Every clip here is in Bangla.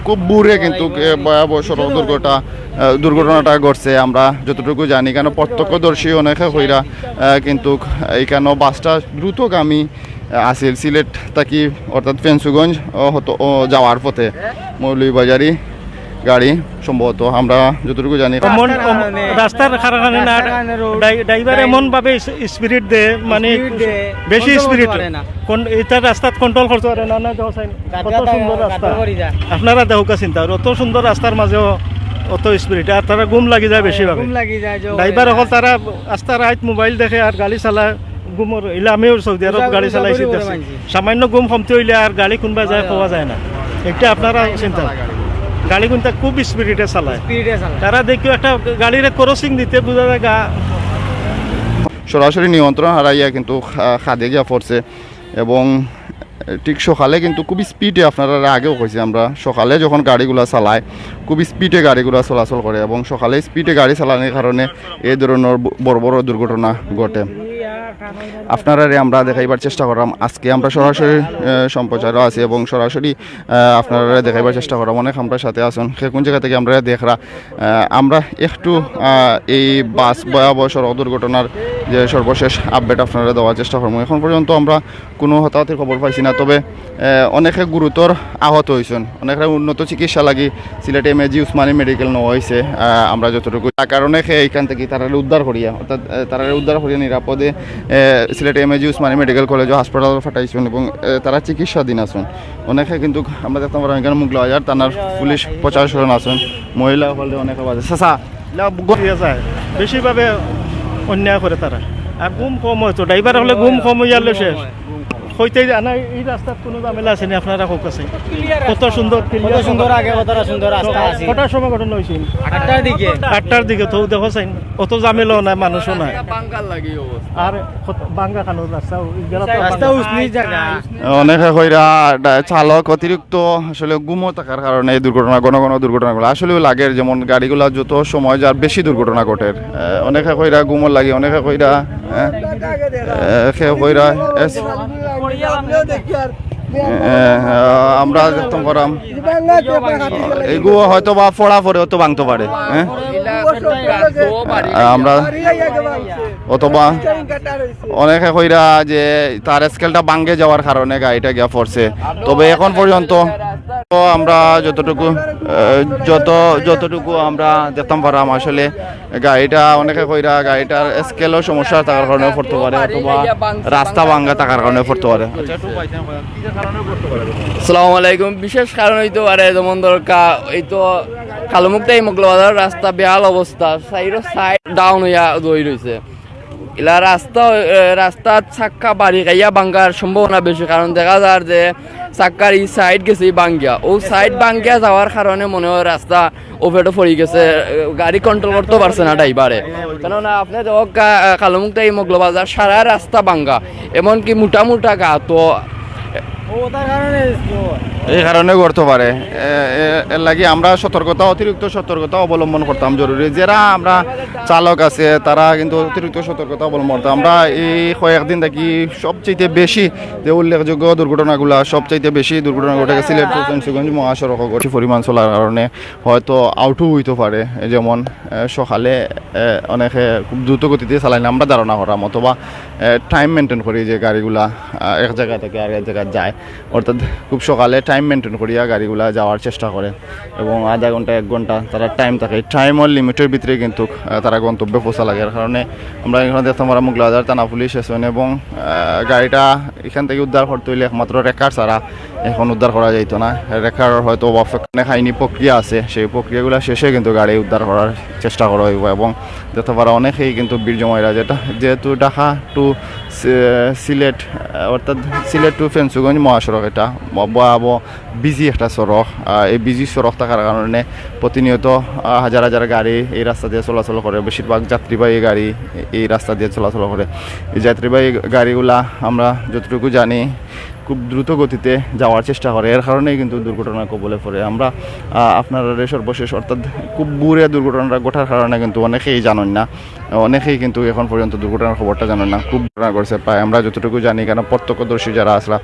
খুব বুড়ে কিন্তু ভয়াবহ সড়ক দুর্ঘটনাটা ঘটছে আমরা যতটুকু জানি, কেন প্রত্যক্ষদর্শী অনেকে হইরা কিন্তু এইখানে বাসটা দ্রুতগামী আসিল সিলেট থাকি অর্থাৎ ফেন্সুগঞ্জ যাওয়ার পথে মৌলভীবাজারি গাড়ি সম্ভবত আমরা যতটুকু জানি। রাস্তার কারণে না ড্রাইভার এমন ভাবে স্পিরিট দে মানে বেশি স্পিরিড কোন এটা রাস্তাত কন্ট্রোল করতে পারে না। না কত সুন্দর রাস্তা আপনারা দেখা চিন্তা অত সুন্দর রাস্তার মাঝেও অত স্পিরিট, আর তারা গুম লাগি যায় বেশিভাবে। ড্রাইভার হল তারা রাস্তার রাইট মোবাইল দেখে আর গাড়ি চালায় গুমর এলে আমিও সৌদি আরব গাড়ি চালাইছি, সামান্য গুম কমতে হইলে আর গাড়ি কোনবা যায় পাওয়া যায় না। এটা আপনারা চিন্তা গাড়ি কিন্তু খুব স্পিডে চালায়, তারা দেখিও একটা গাড়ির ক্রসিং দিতে বোঝা যায় সরাসরি নিয়ন্ত্রণ হারাইয়া কিন্তু খাদে গিয়া পড়ছে। এবং ঠিক সকালে কিন্তু খুব স্পিডে, আপনারা আগেও কইছি আমরা, সকালে যখন গাড়িগুলো চালায় খুব স্পিডে গাড়িগুলো চলাচল করে এবং সকালে স্পিডে গাড়ি চালানোর কারণে এই ধরনের বড় বড় দুর্ঘটনা ঘটে। আপনারা আমরা দেখাইবার চেষ্টা করলাম, আজকে আমরা সরাসরি সম্প্রচারও আছি এবং সরাসরি আপনারা দেখাইবার চেষ্টা করলাম। অনেক আমরা সাথে আসুন সে কোন জায়গা থেকে আমরা দেখরা আমরা একটু এই বাস ভয়াবহ সড়ক দুর্ঘটনার যে সর্বশেষ আপডেট আপনারা দেওয়ার চেষ্টা করবো। এখন পর্যন্ত আমরা কোনো হতাহতের খবর পাইছি না, তবে অনেকে গুরুতর আহত হয়েছেন, অনেকে উন্নত চিকিৎসা লাগি সিলেট এমএজি উসমানী মেডিকেল নেওয়া হয়েছে আমরা যতটুকু। তার কারণে এইখান থেকে তারা উদ্ধার করিয়া অর্থাৎ তারা উদ্ধার করিয়া নিরাপদে Sylhet MAG Osmani medical college ও হাসপাতাল ফাটাইছেন এবং তারা চিকিৎসাধীন আছেন। অনেকে কিন্তু আমরা দেখতে পারলাম এখানে মুগলাবাজার থানার পুলিশ প্রশাসন আছেন, মহিলা হলে অনেকে বাজে চেঁচা যায় বেশিভাবে অন্যায় করে তারা। আর গুম কম হয়তো ড্রাইভার হলে গুম কম হইয়ালে শেষ হইতে জানা। এই রাস্তার কোনো ঝামেলা আছে না আপনারা হোক আছে কত সুন্দর আগে কতটা সুন্দর রাস্তা আছে। কটার সময় ঘটনা হয়েছিল? 8টার দিকে তো দেখো চাই অত ঝামেলাও নাই, মানুষও নাই, আর বাঙ্গা খানোর রাস্তা অনেকে কইরা চালক অতিরিক্ত আসলে গুমো থাকার কারণে এই দুর্ঘটনা ঘন ঘন দুর্ঘটনাগুলো আসলে লাগে। যেমন গাড়িগুলা যত সময় যার বেশি দুর্ঘটনা ঘটে, অনেকে কইরা গুমো লাগে, অনেকে কইরা কইরা আমরা দেখতাম পারাম এগুলো হয়তো বা ফোড়া পরে হয়তো ভাঙতে পারে। আমরা অথবা অনেকে কইরা যে তার স্কেলটা ভাঙ্গে যাওয়ার কারণে গাড়িটা গিয়া পড়ছে। তবে এখন পর্যন্ত আমরা যতটুকু আমরা দেখতাম পারাম আসলে গাড়িটা অনেকে কইরা গাড়িটার স্কেলও সমস্যা থাকার কারণে পড়তে পারে অথবা রাস্তা ভাঙ্গা থাকার কারণে পড়তে পারে। আসসালামু আলাইকুম। বিশেষ কারণ হইতে পারে যেমন দরকার এই তো কালোমুক্তা এই মোগলবাজার রাস্তা বেহাল অবস্থা, সাইড ডাউন হইয়া দই রয়েছে। এলা রাস্তার চাক্কা বাড়ি গাইয়া ভাঙ্গার সম্ভাবনা বেশি, কারণ দেখা যায় যে চাক্কার এই সাইড গেছে ভাঙ্গিয়া, ও সাইড ভাঙ্গিয়া যাওয়ার কারণে মনে হয় রাস্তা ওভেটে পড়ে গেছে, গাড়ি কন্ট্রোল করতে পারছে না ড্রাইভারে। কেননা আপনি কালোমুক্তা এই মোগলবাজার সারা রাস্তা ভাঙ্গা, এমনকি মোটা মোটা গা, তো এই কারণে করতে পারে। এর লাগে আমরা অতিরিক্ত সতর্কতা অবলম্বন করতাম জরুরি। যারা আমরা চালক আছে তারা কিন্তু অতিরিক্ত সতর্কতা অবলম্বন করতাম। আমরা এই কয়েকদিন দেখি সবচেয়ে বেশি যে উল্লেখযোগ্য দুর্ঘটনাগুলো সবচেয়ে বেশি দুর্ঘটনা ঘটে গেছে সিলেট ফেন্সুগঞ্জ মহাসড়ক বেশি পরিমাণ চলার কারণে হয়তো আউটও হইতে পারে। যেমন সকালে অনেকে খুব দ্রুত গতিতে চালাইলে আমরা ধারণা করাম, অথবা টাইম মেনটেন করি যে গাড়িগুলা এক জায়গা থেকে আর এক জায়গায় যায়, অর্থাৎ খুব সকালে টাইম মেনটেন করিয়া গাড়িগুলা যাওয়ার চেষ্টা করে এবং আধা ঘন্টা 1 ঘন্টা তারা টাইম থাকে। টাইমের লিমিটের ভিতরে কিন্তু তারা গন্তব্যে পৌঁছা লাগে। এর কারণে আমরা এখানে দেখতাম আমরা মুগলাবাজার থানা পুলিশ আছেন এবং গাড়িটা এখান থেকে উদ্ধার করতে হইলে একমাত্র রেকার ছাড়া এখন উদ্ধার করা যাইতো না। রেকার হয়তো অনেক আইনি প্রক্রিয়া আছে, সেই প্রক্রিয়াগুলো শেষে কিন্তু গাড়ি উদ্ধার করার চেষ্টা করা হইব। এবং দেখতে পারা অনেকেই কিন্তু বীর জমাইরা যেহেতু ঢাকা টু সিলেট অর্থাৎ সিলেট টু ফেন্সুগঞ্জ মহাসড়ক, এটা ভয়াবহ বিজি একটা সড়ক। এই বিজি সড়ক থাকার কারণে প্রতিনিয়ত হাজার হাজার গাড়ি এই রাস্তা দিয়ে চলাচল করে, বেশিরভাগ যাত্রীবাহী গাড়ি এই রাস্তা দিয়ে চলাচল করে। এই যাত্রীবাহী গাড়িগুলা আমরা যতটুকু জানি খুব দ্রুত গতিতে যাওয়ার চেষ্টা করে, এর কারণেই কিন্তু দুর্ঘটনার কবলে পড়ে। আমরা আপনারা সর্বশেষ অর্থাৎ খুব বুড়ে দুর্ঘটনাটা ঘটার কারণে কিন্তু অনেকেই জানেন না, অনেকেই কিন্তু এখন পর্যন্ত দুর্ঘটনার খবরটা জানেন না। খুব ঘটনা করছে প্রায় আমরা যতটুকু জানি, কেন প্রত্যক্ষদর্শী যারা আসলা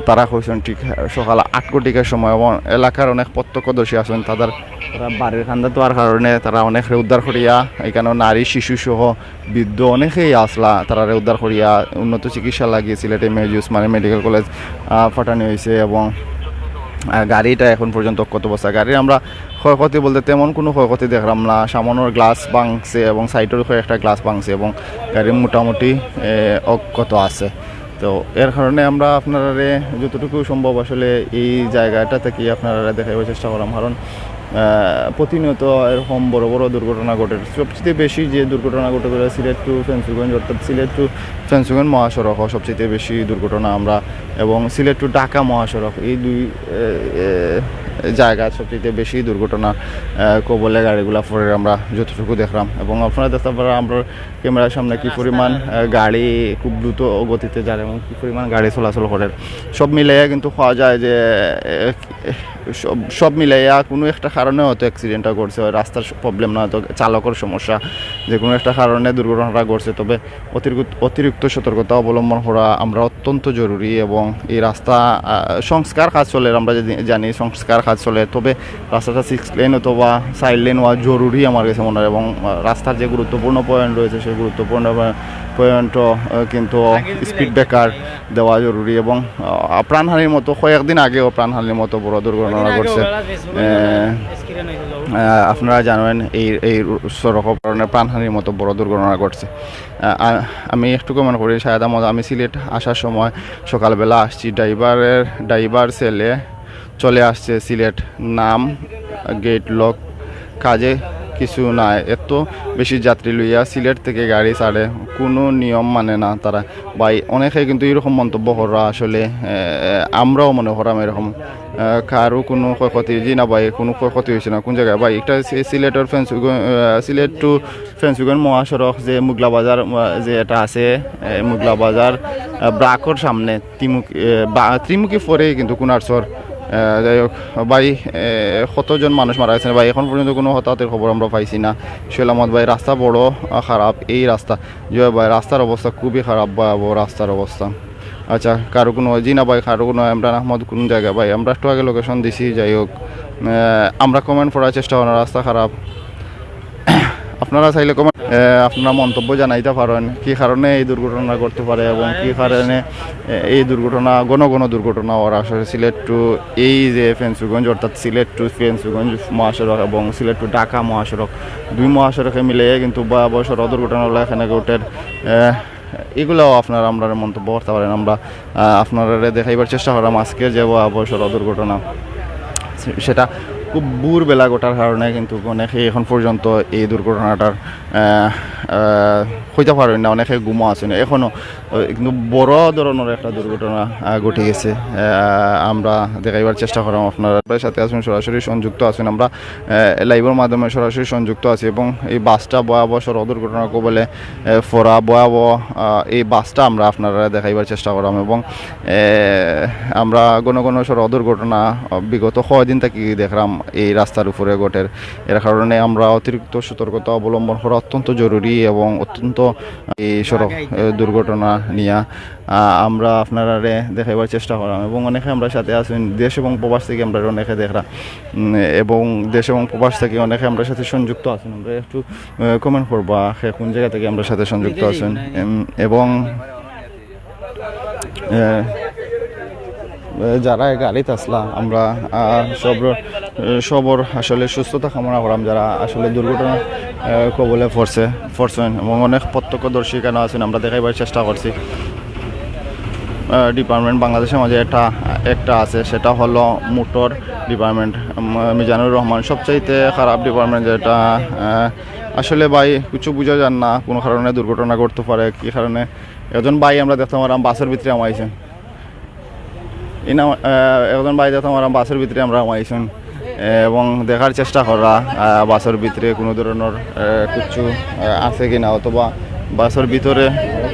তারা কইছেন ঠিক সকাল 8 কোটিকার সময়, এবং এলাকার অনেক প্রত্যক্ষদর্শী আছেন, তারা বাড়ির খান্দা তোয়ার কারণে তারা অনেক উদ্ধার করিয়া, এখানে নারী শিশু সহ বৃদ্ধ অনেকেই আসলা, তারা উদ্ধার করিয়া উন্নত চিকিৎসা লাগিয়ে সিলেটে ওসমানী মেডিকেল কলেজ পাঠানো হয়েছে। এবং গাড়িটা এখন পর্যন্ত কত বস্তা গাড়ির আমরা ক্ষয়ক্ষতি বলতে তেমন কোনো ক্ষয়ক্ষতি দেখলাম না, সামান্য গ্লাস ভাঙছে এবং সাইডের একটা গ্লাস ভাঙছে, এবং গাড়ি মোটামুটি অক্ষত আছে। তো এর কারণে আমরা আপনারা যতটুকু সম্ভব আসলে এই জায়গাটা থেকে আপনারা দেখাবার চেষ্টা করলাম, কারণ প্রতিনিয়ত এরকম বড় বড় দুর্ঘটনা ঘটে। সবচেয়ে বেশি যে দুর্ঘটনা ঘটে সিলেট টু ফেঞ্চুগঞ্জ, অর্থাৎ সিলেট টু ফেঞ্চুগঞ্জ মহাসড়ক সবচেয়ে বেশি দুর্ঘটনা আমরা, এবং সিলেট টু ঢাকা মহাসড়ক, এই দুই জায়গায় সবচেয়ে বেশি দুর্ঘটনা কবলে গাড়িগুলো পড়ে আমরা যতটুকু দেখলাম। এবং আপনারা দেখতে পারেন আমরা ক্যামেরার সামনে কী পরিমাণ গাড়ি খুব দ্রুত গতিতে যায় এবং কী পরিমাণ গাড়ি চলাচল করে। সব মিলাইয়া কিন্তু পাওয়া যায় যে সব মিলাইয়া কোনো একটা কারণে হয়তো অ্যাক্সিডেন্টটা ঘটছে, রাস্তার প্রবলেম না, হয়তো চালকের সমস্যা, যে কোনো একটা কারণে দুর্ঘটনাটা ঘটছে। তবে অতিরিক্ত সতর্কতা অবলম্বন করা আমরা অত্যন্ত জরুরি। এবং এই রাস্তা সংস্কার কাজ চলে, আমরা যদি জানি সংস্কার কাজ চলে, তবে রাস্তাটা 6 লেন অথবা 4 লেন হওয়া জরুরি আমার কাছে মনে হয়। এবং রাস্তার যে গুরুত্বপূর্ণ পয়েন্ট রয়েছে সেই গুরুত্বপূর্ণ পয়েন্টও কিন্তু স্পিড ব্রেকার দেওয়া জরুরি। এবং প্রাণহানির মতো কয়েকদিন আগেও প্রাণহানির মতো বড় দুর্ঘটনা ঘটছে, আপনারা জানেন এই সড়ক কারণে প্রাণহানির মতো বড় দুর্ঘটনা ঘটছে। আমি একটু কমেন্ট করি, শায়দ আমি সিলেট আসার সময় সকালবেলা আসছি, ড্রাইভার ছেলে চলে আসছে সিলেট, নাম গেট লক, কাজে কিছু নাই, এত বেশি যাত্রী লইয়া সিলেট থেকে গাড়ি ছাড়ে, কোনো নিয়ম মানে না তারা। ভাই অনেকে কিন্তু এরকম মন্তব্য করা, আসলে আমরাও মনে করাম এরকম, কারো কোনো ক্ষয়ক্ষতি জি না ভাই, কোনো ক্ষয়ক্ষতি হয়েছে না। কোন জায়গায় ভাই? এটা সিলেটের সিলেট টু ফেঞ্চুগঞ্জ মহাসড়ক, যে মুগলা বাজার যে এটা আছে, মুগলা বাজার ব্রাকর সামনে ত্রিমুখী পরে কিন্তু কুনারচর। যাই হোক ভাই, কতজন মানুষ মারা গেছেন ভাই, এখন পর্যন্ত কোনো হতাহতের খবর আমরা পাইছি না। সোহেল আহমদ ভাই, রাস্তা বড় খারাপ, এই রাস্তা জয় ভাই, রাস্তার অবস্থা খুবই খারাপ ভয়াবহ রাস্তার অবস্থা। আচ্ছা, কারো কোনো জি না ভাই, কারো কোনো ইমরান আহমদ কোন জায়গায় ভাই, আমরা একটু আগে লোকেশন দিছি। যাই হোক, আমরা কমেন্ট করার চেষ্টা করি, রাস্তা খারাপ। আপনারা চাইলে কমেন্ট, আপনারা মন্তব্য জানাইতে পারেন কি কারণে এই দুর্ঘটনা ঘটতে পারে এবং কি কারণে এই দুর্ঘটনা ঘন দুর্ঘটনা হওয়ার আসলে সিলেট টু এই যে ফেঞ্চুগঞ্জ, অর্থাৎ সিলেট টু ফেঞ্চুগঞ্জ মহাসড়ক এবং সিলেট টু ঢাকা মহাসড়ক, দুই মহাসড়কে মিলে কিন্তু ভয়াবহ সড়ক দুর্ঘটনাগুলো এখানে ঘটে। এগুলোও আপনারা আমরা মন্তব্য করতে পারেন, আমরা আপনারা দেখাইবার চেষ্টা করলাম আজকের যে ভয়াবহ সড়ক দুর্ঘটনা, সেটা খুব ভোরবেলা ঘটার কারণে কিন্তু অনেকে এখন পর্যন্ত এই দুর্ঘটনাটার হইতে পারেন না, অনেকে ঘুমো আছে না এখনও, কিন্তু বড় ধরনের একটা দুর্ঘটনা ঘটে গেছে। আমরা দেখাইবার চেষ্টা করলাম, আপনারা সাথে আসুন, সরাসরি সংযুক্ত আছেন, আমরা লাইভের মাধ্যমে সরাসরি সংযুক্ত আছি। এবং এই বাসটা ভয়াবহ সড়ক দুর্ঘটনা বলে ফোরা ভয়াবহ এই বাসটা আমরা আপনারা দেখাইবার চেষ্টা করলাম। এবং আমরা ঘন সড়ক দুর্ঘটনা বিগত কয়দিন থেকে দেখলাম এই রাস্তার উপরে ঘটে, এর কারণে আমরা অতিরিক্ত সতর্কতা অবলম্বন করা অত্যন্ত জরুরি। এবং অত্যন্ত এই সড়ক দুর্ঘটনা নিয়ে আমরা আপনারা দেখাইবার চেষ্টা করলাম। এবং অনেকে আমরা সাথে আছেন দেশ এবং প্রবাস থেকে, আমরা অনেকে দেখলাম, এবং দেশ এবং প্রবাস থেকে অনেকে আমরা সাথে সংযুক্ত আছেন। আমরা একটু কমেন্ট করবা কোন জায়গা থেকে আমরা সাথে সংযুক্ত আছেন। এবং যারা গাড়িতে আসলা, আমরা সবর আসলে সুস্থতা কামনা করলাম, যারা আসলে দুর্ঘটনা কবলে পড়ছেন। এবং অনেক প্রত্যক্ষদর্শী কেন আছেন, আমরা দেখাইবার চেষ্টা করছি। ডিপার্টমেন্ট বাংলাদেশের মাঝে একটা আছে, সেটা হলো মোটর ডিপার্টমেন্ট, মিজানুর রহমান, সবচাইতে খারাপ ডিপার্টমেন্ট, যেটা আসলে ভাই কিছু বোঝা যান না, কোনো কারণে দুর্ঘটনা ঘটতে পারে। কী কারণে একজন ভাই আমরা দেখতে পারলাম বাসের ভিতরে আমাইছেন, একজন ভাই দেখতে পারলাম বাসের ভিতরে আমরা আমাইছেন, এবং দেখার চেষ্টা করা বাসের ভিতরে কোনো ধরনের কিছু আছে কিনা, অথবা বাসের ভিতরে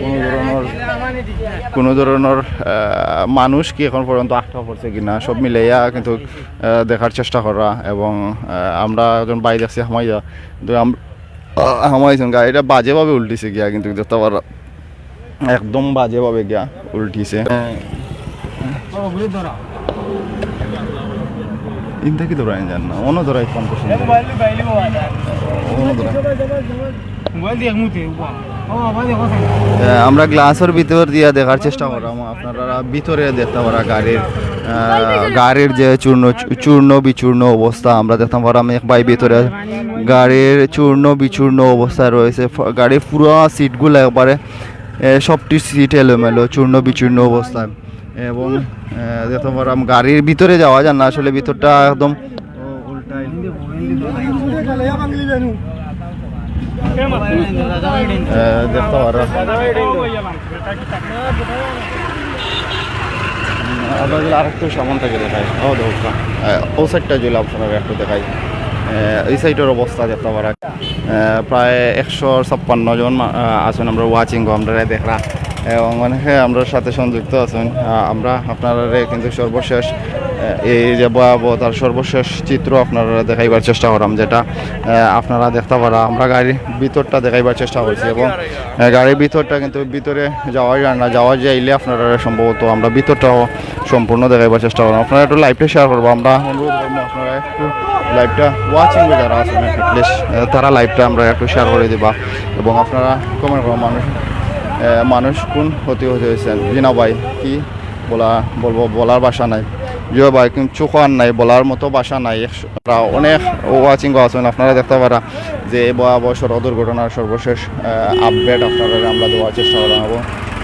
কোনো ধরনের কোনো ধরনের মানুষ কি এখন পর্যন্ত আটকা পড়ছে কিনা সব মিলাইয়া কিন্তু দেখার চেষ্টা করা এবং আমরা একজন বাই দেখছি হামাইয়া কিন্তু হামাইছেন গাড়িটা বাজেভাবে উল্টিছে গিয়া কিন্তু দেখতে পারা একদম বাজেভাবে গিয়া উল্টিছে ইনটা কি ধরাই জান না অন্য ধরাই কম করছেন আমরা গ্লাসের ভিতর দিয়ে দেখার চেষ্টা করলাম আপনারা ভিতরে দেখতে পারা গাড়ির যে চূর্ণ বিচূর্ণ অবস্থা আমরা দেখতাম পারাম এক ভাই ভিতরে গাড়ির চূর্ণ বিচূর্ণ অবস্থা রয়েছে গাড়ির পুরো সিটগুলো একবারে সবটি সিট এলোমেলো চূর্ণ বিচূর্ণ অবস্থায় এবং দেখতে পারাম গাড়ির ভিতরে যাওয়া যায় না আসলে ভিতরটা একদম উল্টাই দেখতে পারা আপনাদের আরেকটু সামান থেকে দেখাই ও সাইডটা যদি আপনারা একটু দেখাই এই সাইডের অবস্থা দেখতে পারা প্রায় 156 জন আছেন আমরা ওয়াচিং আমরা দেখরা এবং অনেকে আমরা সাথে সংযুক্ত আছেন আমরা আপনারা কিন্তু সর্বশেষ এই যে ভয়াবহতার সর্বশেষ চিত্র আপনারা দেখাইবার চেষ্টা করলাম যেটা আপনারা দেখতে পারা আমরা গাড়ির ভিতরটা দেখাইবার চেষ্টা করছি এবং গাড়ির ভিতরটা কিন্তু ভিতরে যাওয়া যায় না যাওয়া যাইলে আপনারা সম্ভবত আমরা ভিতরটাও সম্পূর্ণ দেখাইবার চেষ্টা করলাম আপনারা একটু লাইভটা শেয়ার করবো আমরা অনুরোধ করবো আপনারা একটু লাইভটা ওয়াচিং যারা আছেন প্লিজ তারা লাইভটা আমরা একটু শেয়ার করে দিবা এবং আপনারা কমেন্ট করবো মানুষ কোন ক্ষতি হয়েছেন জিনা ভাই কি বলার ভাষা নাই জিও ভাই কিন্তু চোখ আর নাই বলার মতো ভাষা নাই অনেক ওয়াচিং আছেন আপনারা দেখতে পারা যে এই ভয়াবহ সড়ক দুর্ঘটনার সর্বশেষ আপডেট আপনারা আমরা দেওয়ার চেষ্টা করলাম এবং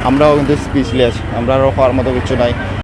আমরাও কিন্তু স্পিচলেস আমরা হওয়ার মতো কিছু নাই